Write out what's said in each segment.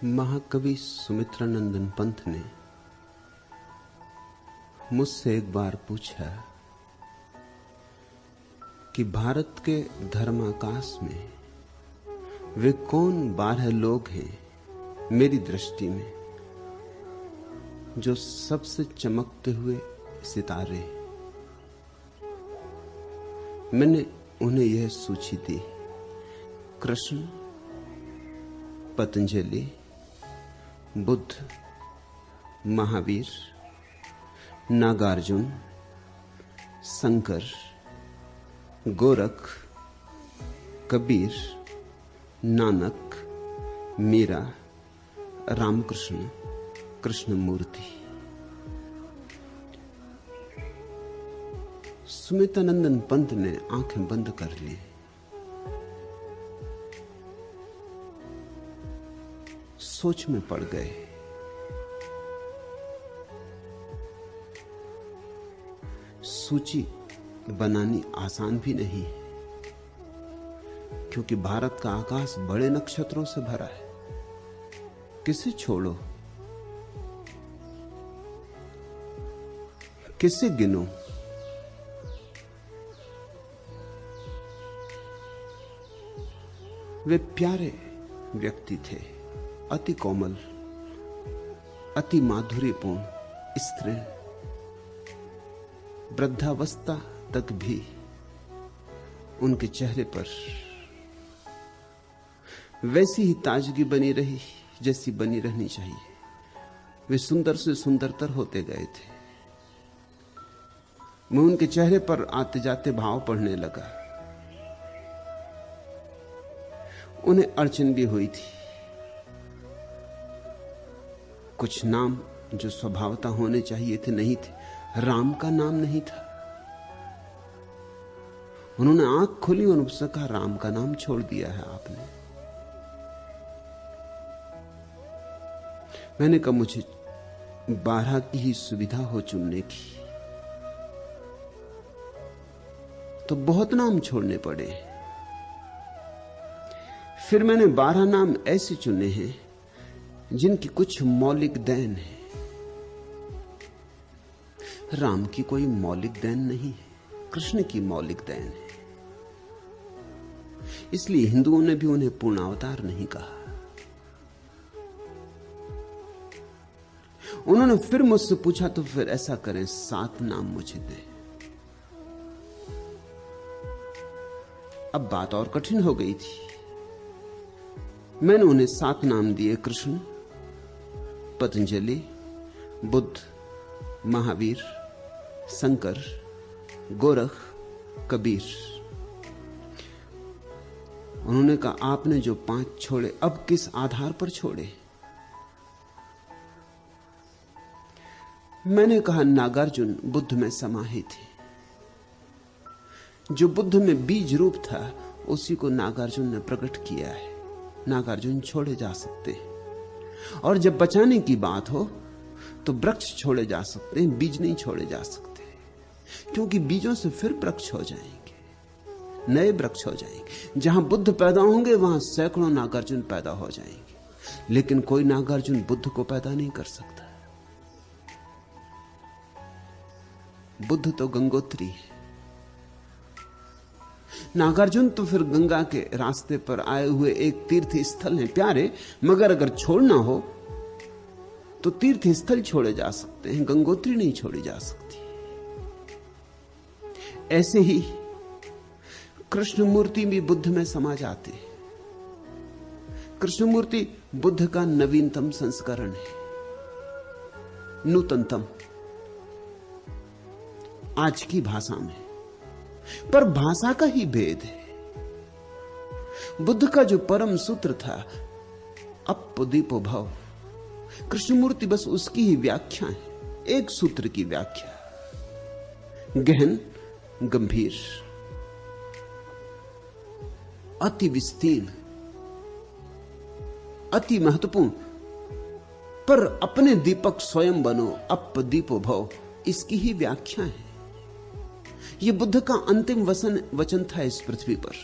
महाकवि सुमित्रानंदन पंत ने मुझसे एक बार पूछा कि भारत के धर्माकाश में वे कौन 12 लोग हैं मेरी दृष्टि में जो सबसे चमकते हुए सितारे। मैंने उन्हें यह सूची दी: कृष्ण, पतंजलि, बुद्ध, महावीर, नागार्जुन, शंकर, गोरख, कबीर, नानक, मीरा, रामकृष्ण, कृष्णमूर्ति। सुमित्रानंदन पंत ने आंखें बंद कर ली। सोच में पड़ गए। सूची बनानी आसान भी नहीं, क्योंकि भारत का आकाश बड़े नक्षत्रों से भरा है। किसे छोड़ो, किसे गिनो? वे प्यारे व्यक्ति थे, अति कोमल, अति माधुर्यपूर्ण स्त्री। वृद्धावस्था तक भी उनके चेहरे पर वैसी ही ताजगी बनी रही जैसी बनी रहनी चाहिए। वे सुंदर से सुंदरतर होते गए थे। मैं उनके चेहरे पर आते जाते भाव पढ़ने लगा। उन्हें अड़चन भी हुई थी। कुछ नाम जो स्वभावतः होने चाहिए थे नहीं थे। राम का नाम नहीं था। उन्होंने आंख खोली और उससे कहा, राम का नाम छोड़ दिया है आपने। मैंने कहा, मुझे 12 की ही सुविधा हो चुनने की, तो बहुत नाम छोड़ने पड़े। फिर मैंने 12 नाम ऐसे चुने हैं जिनकी कुछ मौलिक देन है। राम की कोई मौलिक देन नहीं है, कृष्ण की मौलिक देन है। इसलिए हिंदुओं ने भी उन्हें पूर्णावतार नहीं कहा। उन्होंने फिर मुझसे पूछा, तो फिर ऐसा करें 7 नाम मुझे दे। अब बात और कठिन हो गई थी। मैंने उन्हें 7 नाम दिए: कृष्ण, पतंजलि, बुद्ध, महावीर, शंकर, गोरख, कबीर। उन्होंने कहा, आपने जो 5 छोड़े, अब किस आधार पर छोड़े? मैंने कहा, नागार्जुन बुद्ध में समाहित थे। जो बुद्ध में बीज रूप था, उसी को नागार्जुन ने प्रकट किया है। नागार्जुन छोड़े जा सकते हैं। और जब बचाने की बात हो तो वृक्ष छोड़े जा सकते हैं, बीज नहीं छोड़े जा सकते, क्योंकि बीजों से फिर वृक्ष हो जाएंगे, नए वृक्ष हो जाएंगे। जहां बुद्ध पैदा होंगे वहां सैकड़ों नागार्जुन पैदा हो जाएंगे, लेकिन कोई नागार्जुन बुद्ध को पैदा नहीं कर सकता। बुद्ध तो गंगोत्री है। नागार्जुन तो फिर गंगा के रास्ते पर आए हुए एक तीर्थ स्थल है, प्यारे, मगर अगर छोड़ना हो तो तीर्थ स्थल छोड़े जा सकते हैं, गंगोत्री नहीं छोड़ी जा सकती। ऐसे ही कृष्णमूर्ति भी बुद्ध में समा जाते। कृष्णमूर्ति बुद्ध का नवीनतम संस्करण है, नूतनतम आज की भाषा में, पर भाषा का ही भेद है। बुद्ध का जो परम सूत्र था, अप्पो दीपो भव, कृष्णमूर्ति बस उसकी ही व्याख्या है, एक सूत्र की व्याख्या, गहन, गंभीर, अति विस्तीर्ण, अति महत्वपूर्ण। पर अपने दीपक स्वयं बनो, अप्पो दीपो भव, इसकी ही व्याख्या है। यह बुद्ध का अंतिम वचन था इस पृथ्वी पर।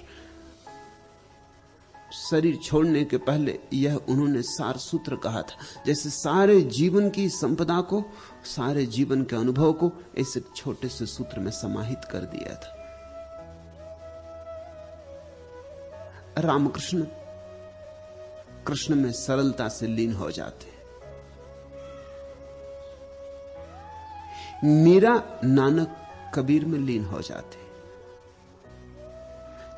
शरीर छोड़ने के पहले यह उन्होंने सार सूत्र कहा था, जैसे सारे जीवन की संपदा को, सारे जीवन के अनुभव को इस एक छोटे से सूत्र में समाहित कर दिया था। रामकृष्ण कृष्ण में सरलता से लीन हो जाते, मीरा नानक कबीर में लीन हो जाते।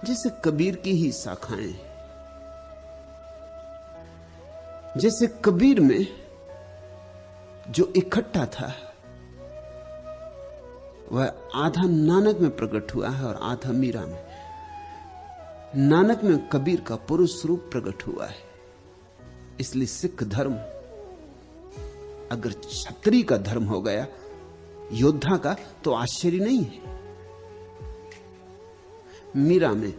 जैसे कबीर की ही शाखाएं, जैसे कबीर में जो इकट्ठा था वह आधा नानक में प्रकट हुआ है और आधा मीरा में। नानक में कबीर का पुरुष रूप प्रकट हुआ है। इसलिए सिख धर्म अगर क्षत्रिय का धर्म हो गया, योद्धा का, तो आश्चर्य नहीं है। मीरा में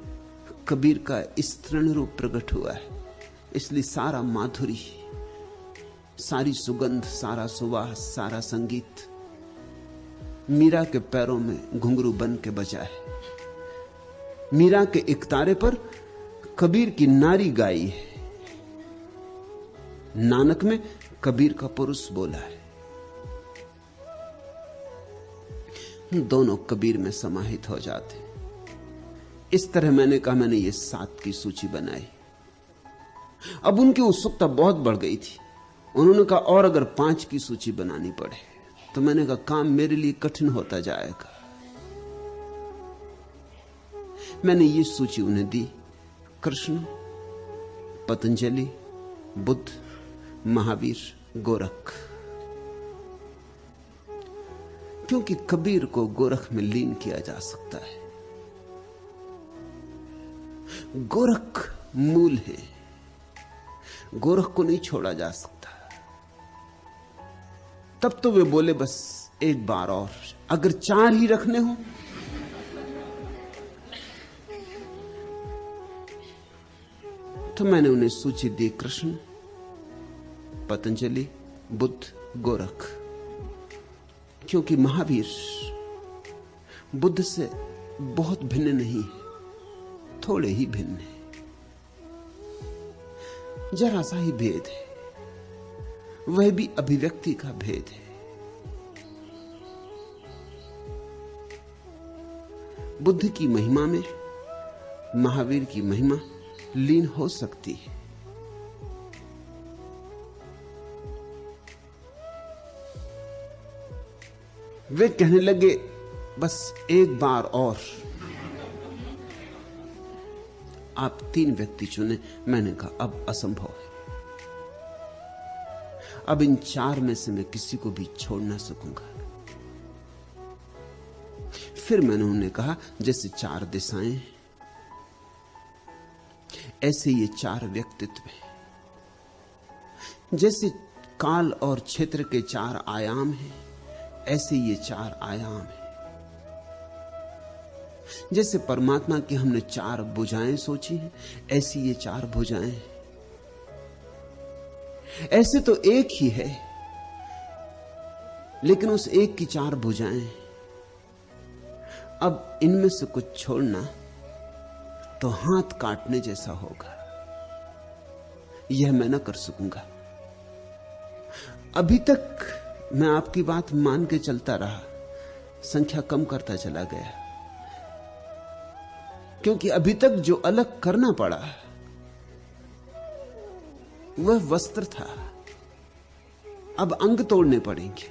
कबीर का स्त्रीण रूप प्रकट हुआ है। इसलिए सारा माधुरी, सारी सुगंध, सारा सुवास, सारा संगीत मीरा के पैरों में घुंघरू बन के बजा है। मीरा के इकतारे पर कबीर की नारी गाई है। नानक में कबीर का पुरुष बोला है। दोनों कबीर में समाहित हो जाते। इस तरह मैंने कहा, मैंने ये 7 की सूची बनाई। अब उनकी उत्सुकता बहुत बढ़ गई थी। उन्होंने कहा और अगर 5 की सूची बनानी पड़े, तो मैंने कहा काम मेरे लिए कठिन होता जाएगा। मैंने ये सूची उन्हें दी, कृष्ण, पतंजलि, बुद्ध, महावीर, गोरख। क्योंकि कबीर को गोरख में लीन किया जा सकता है। गोरख मूल है, गोरख को नहीं छोड़ा जा सकता। तब तो वे बोले बस एक बार और, अगर 4 ही रखने हो। तो मैंने उन्हें सूची दी, कृष्ण, पतंजलि, बुद्ध, गोरख। क्योंकि महावीर बुद्ध से बहुत भिन्न नहीं है, थोड़े ही भिन्न है, जरा सा ही भेद है, वह भी अभिव्यक्ति का भेद है। बुद्ध की महिमा में महावीर की महिमा लीन हो सकती है। वे कहने लगे बस एक बार और। आप 3 व्यक्ति चुने। मैंने कहा अब असंभव है, अब इन 4 में से मैं किसी को भी छोड़ ना सकूंगा। फिर मैंने उन्हें कहा जैसे 4 दिशाएं, ऐसे ये 4 व्यक्तित्व हैं। जैसे काल और क्षेत्र के 4 आयाम हैं, ऐसे ये 4 आयाम हैं। जैसे परमात्मा की हमने 4 भुजाएं सोची हैं, ऐसी ये 4 भुजाएं हैं। ऐसे तो एक ही है, लेकिन उस एक की 4 भुजाएं। अब इनमें से कुछ छोड़ना तो हाथ काटने जैसा होगा, यह मैं न कर सकूंगा। अभी तक मैं आपकी बात मान के चलता रहा, संख्या कम करता चला गया, क्योंकि अभी तक जो अलग करना पड़ा वह वस्त्र था, अब अंग तोड़ने पड़ेंगे।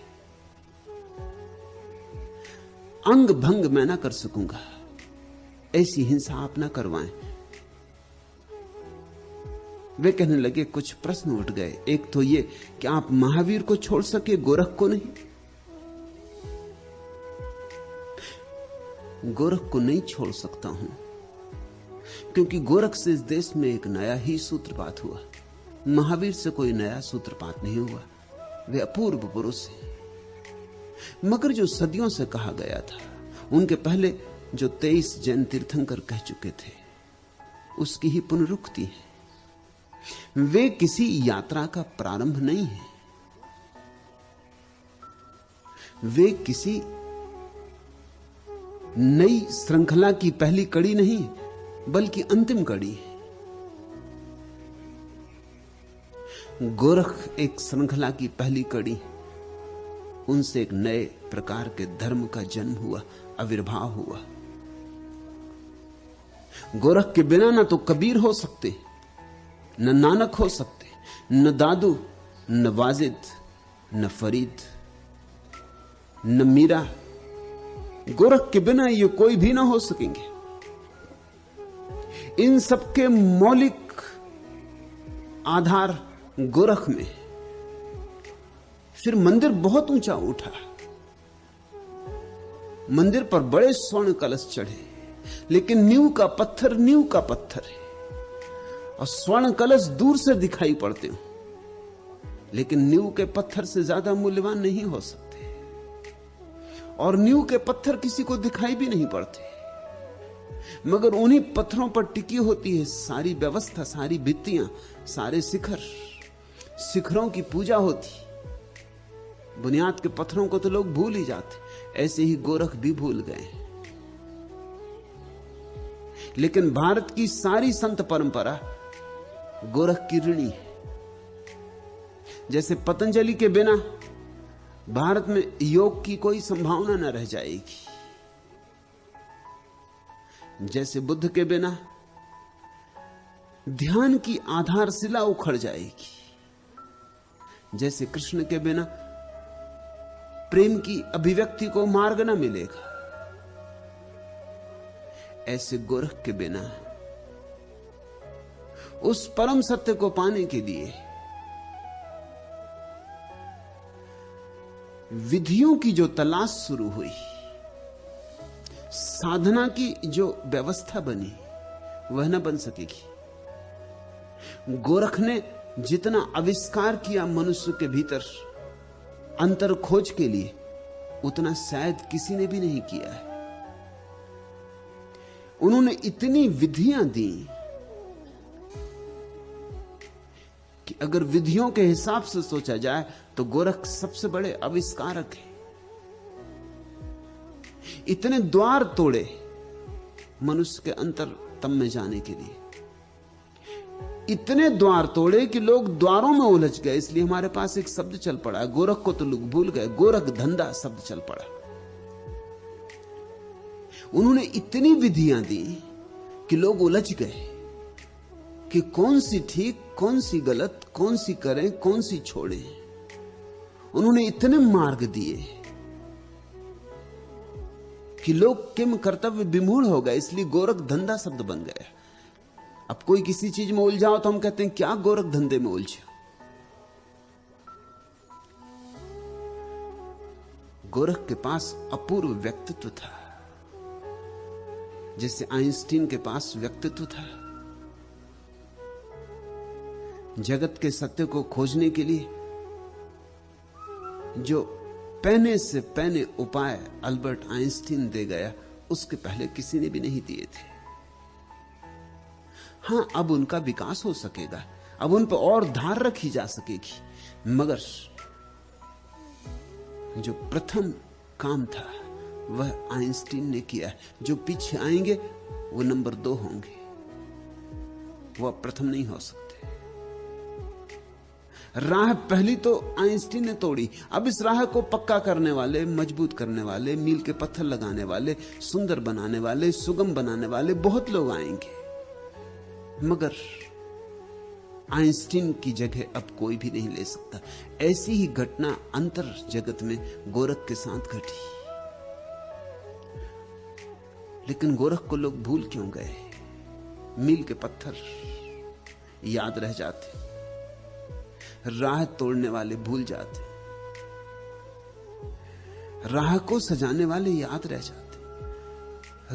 अंग भंग मैं ना कर सकूंगा, ऐसी हिंसा आप ना करवाएं। वे कहने लगे कुछ प्रश्न उठ गए। एक तो ये कि आप महावीर को छोड़ सके, गोरख को नहीं। गोरख को नहीं छोड़ सकता हूं, क्योंकि गोरख से इस देश में एक नया ही सूत्रपात हुआ। महावीर से कोई नया सूत्रपात नहीं हुआ, वे अपूर्व पुरुष हैं। मगर जो सदियों से कहा गया था, उनके पहले जो 23 जैन तीर्थंकर कह चुके थे, उसकी ही पुनरुक्ति है। वे किसी यात्रा का प्रारंभ नहीं है, वे किसी नई श्रृंखला की पहली कड़ी नहीं, बल्कि अंतिम कड़ी है। गोरख एक श्रृंखला की पहली कड़ी, उनसे एक नए प्रकार के धर्म का जन्म हुआ, आविर्भाव हुआ। गोरख के बिना ना तो कबीर हो सकते, न नानक हो सकते, न दादू, न वाजिद, न फरीद, न मीरा। गोरख के बिना ये कोई भी ना हो सकेंगे। इन सबके मौलिक आधार गोरख में। फिर मंदिर बहुत ऊंचा उठा, मंदिर पर बड़े स्वर्ण कलश चढ़े, लेकिन नींव का पत्थर नींव का पत्थर है, और स्वर्ण कलश दूर से दिखाई पड़ते हो, लेकिन नींव के पत्थर से ज्यादा मूल्यवान नहीं हो सकते। और नींव के पत्थर किसी को दिखाई भी नहीं पड़ते, मगर उन्हीं पत्थरों पर टिकी होती है सारी व्यवस्था, सारी भित्तियां, सारे शिखर। शिखरों की पूजा होती। बुनियाद के पत्थरों को तो लोग भूल ही जाते, ऐसे ही गोरख भी भूल गए। लेकिन भारत की सारी संत परंपरा गोरख की ऋणी है। जैसे पतंजलि के बिना भारत में योग की कोई संभावना न रह जाएगी, जैसे बुद्ध के बिना ध्यान की आधारशिला उखड़ जाएगी, जैसे कृष्ण के बिना प्रेम की अभिव्यक्ति को मार्ग न मिलेगा, ऐसे गोरख के बिना उस परम सत्य को पाने के लिए विधियों की जो तलाश शुरू हुई, साधना की जो व्यवस्था बनी, वह न बन सकेगी। गोरख ने जितना आविष्कार किया मनुष्य के भीतर अंतर खोज के लिए, उतना शायद किसी ने भी नहीं किया है। उन्होंने इतनी विधियां दी कि अगर विधियों के हिसाब से सोचा जाए तो गोरख सबसे बड़े आविष्कारक हैं। इतने द्वार तोड़े मनुष्य के अंतर तम में जाने के लिए, इतने द्वार तोड़े कि लोग द्वारों में उलझ गए। इसलिए हमारे पास एक शब्द चल पड़ा है, गोरख को तो लोग भूल गए, गोरख धंधा शब्द चल पड़ा। उन्होंने इतनी विधियां दी कि लोग उलझ गए कि कौन सी ठीक, कौन सी गलत, कौन सी करें, कौन सी छोड़ें। उन्होंने इतने मार्ग दिए कि लोग किम कर्तव्य विमूढ़ हो गए। इसलिए गोरख धंधा शब्द बन गया। अब कोई किसी चीज में उलझाओ तो हम कहते हैं क्या गोरख धंधे में उलझे। गोरख के पास अपूर्व व्यक्तित्व था, जैसे आइंस्टीन के पास व्यक्तित्व था। जगत के सत्य को खोजने के लिए जो पहने से पहने उपाय अल्बर्ट आइंस्टीन दे गया, उसके पहले किसी ने भी नहीं दिए थे। हां, अब उनका विकास हो सकेगा, अब उन पर और धार रखी जा सकेगी, मगर जो प्रथम काम था वह आइंस्टीन ने किया। जो पीछे आएंगे वो नंबर 2 होंगे, वो अब प्रथम नहीं हो सकते। राह पहली तो आइंस्टीन ने तोड़ी, अब इस राह को पक्का करने वाले, मजबूत करने वाले, मील के पत्थर लगाने वाले, सुंदर बनाने वाले, सुगम बनाने वाले बहुत लोग आएंगे, मगर आइंस्टीन की जगह अब कोई भी नहीं ले सकता। ऐसी ही घटना अंतर जगत में गोरख के साथ घटी। लेकिन गोरख को लोग भूल क्यों गए? मील के पत्थर याद रह जाते, राह तोड़ने वाले भूल जाते, राह को सजाने वाले याद रह जाते,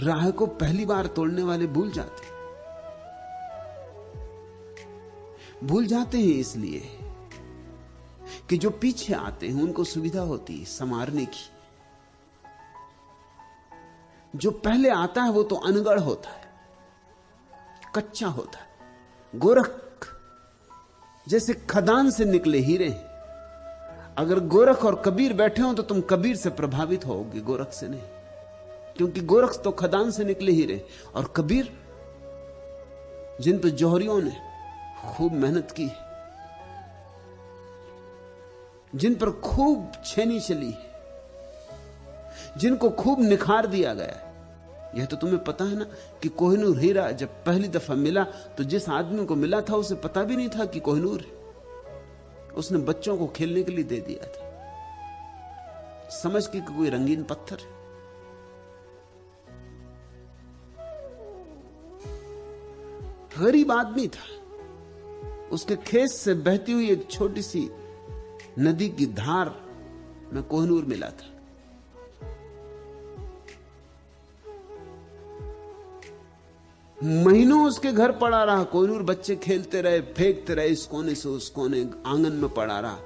राह को पहली बार तोड़ने वाले भूल जाते। भूल जाते हैं इसलिए कि जो पीछे आते हैं उनको सुविधा होती है संवारने की। जो पहले आता है वो तो अनगढ़ होता है, कच्चा होता है। गोरख जैसे खदान से निकले हीरे। अगर गोरख और कबीर बैठे हो तो तुम कबीर से प्रभावित होगे, गोरख से नहीं, क्योंकि गोरख तो खदान से निकले हीरे, और कबीर जिन पर जौहरियों ने खूब मेहनत की, जिन पर खूब छेनी चली है, जिनको खूब निखार दिया गया है। यह तो तुम्हें पता है ना कि कोहिनूर हीरा जब पहली दफा मिला तो जिस आदमी को मिला था उसे पता भी नहीं था कि कोहिनूर है। उसने बच्चों को खेलने के लिए दे दिया था, समझ के कोई रंगीन पत्थर है। गरीब आदमी था, उसके खेत से बहती हुई एक छोटी सी नदी की धार में कोहिनूर मिला था। महीनों उसके घर पड़ा रहा कोहिनूर, बच्चे खेलते रहे, फेंकते रहे इस कोने से उस कोने, आंगन में पड़ा रहा।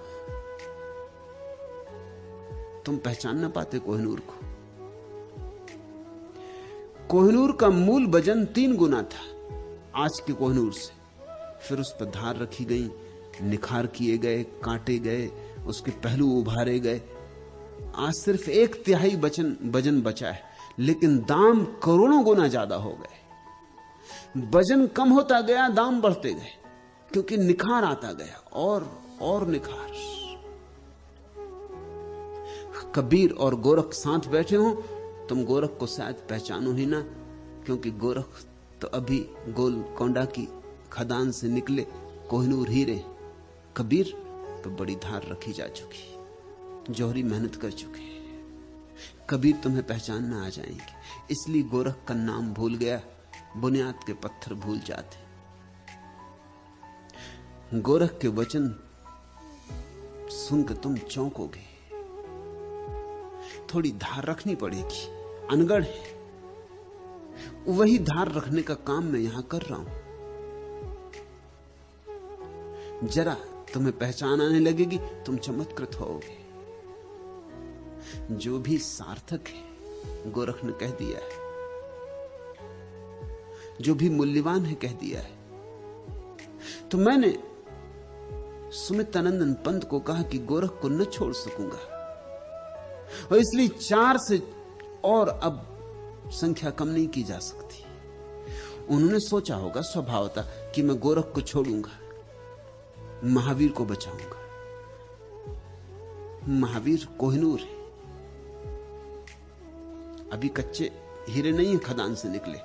तुम पहचान ना पाते कोहिनूर को। कोहिनूर का मूल वजन 3 गुना था आज के कोहिनूर से। फिर उस पर धार रखी गई, निखार किए गए, काटे गए, उसके पहलू उभारे गए। आज सिर्फ 1/3 वजन बचा है, लेकिन दाम करोड़ों गुना ज्यादा हो गए। वजन कम होता गया, दाम बढ़ते गए, क्योंकि निखार आता गया और निखार। कबीर और गोरख साथ बैठे हो, तुम गोरख को शायद पहचानो ही ना, क्योंकि गोरख तो अभी गोलकोंडा की खदान से निकले कोहिनूर हीरे। कबीर तो बड़ी धार रखी जा चुकी, जौहरी मेहनत कर चुके। कबीर तुम्हें पहचान में आ जाएंगे, इसलिए गोरख का नाम भूल गया, बुनियाद के पत्थर भूल जाते। गोरख के वचन सुनकर तुम चौंकोगे। थोड़ी धार रखनी पड़ेगी, अनगढ़ है। वही धार रखने का काम मैं यहां कर रहा हूं। जरा तुम्हें पहचान आने लगेगी, तुम चमत्कृत होगे। जो भी सार्थक है गोरख ने कह दिया है, जो भी मूल्यवान है कह दिया है। तो मैंने सुमित्रानंदन पंत को कहा कि गोरख को न छोड़ सकूंगा, और इसलिए 4 से और अब संख्या कम नहीं की जा सकती। उन्होंने सोचा होगा स्वभावतः कि मैं गोरख को छोड़ूंगा, महावीर को बचाऊंगा। महावीर कोहिनूर है, अभी कच्चे हीरे नहीं है खदान से निकले।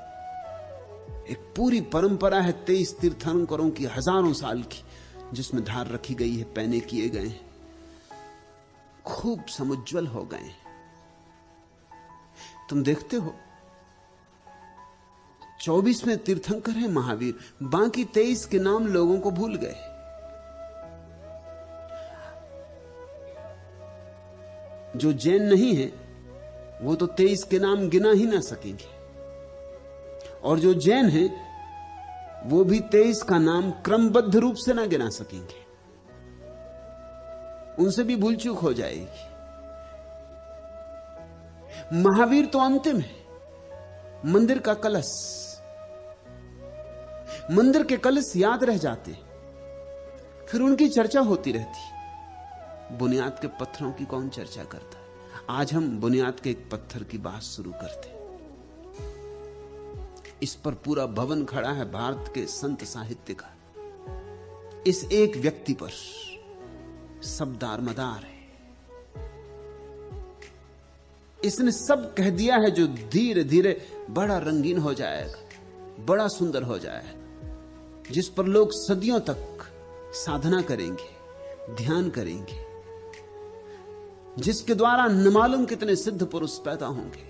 एक पूरी परंपरा है 23 तीर्थंकरों की, हजारों साल की, जिसमें धार रखी गई है, पैने किए गए हैं, खूब समुज्वल हो गए हैं। तुम देखते हो 24वें तीर्थंकर है महावीर, बाकी 23 के नाम लोगों को भूल गए। जो जैन नहीं है वो तो 23 के नाम गिना ही ना सकेंगे, और जो जैन है वो भी 23 का नाम क्रमबद्ध रूप से ना गिना सकेंगे, उनसे भी भूल चूक हो जाएगी। महावीर तो अंतिम है, मंदिर का कलश, मंदिर के कलश याद रह जाते, फिर उनकी चर्चा होती रहती। बुनियाद के पत्थरों की कौन चर्चा करता है? आज हम बुनियाद के एक पत्थर की बात शुरू करते। इस पर पूरा भवन खड़ा है भारत के संत साहित्य का। इस एक व्यक्ति पर सब दारमदार है। इसने सब कह दिया है जो धीरे धीरे बड़ा रंगीन हो जाएगा, बड़ा सुंदर हो जाएगा, जिस पर लोग सदियों तक साधना करेंगे, ध्यान करेंगे, जिसके द्वारा न मालूम कितने सिद्ध पुरुष पैदा होंगे।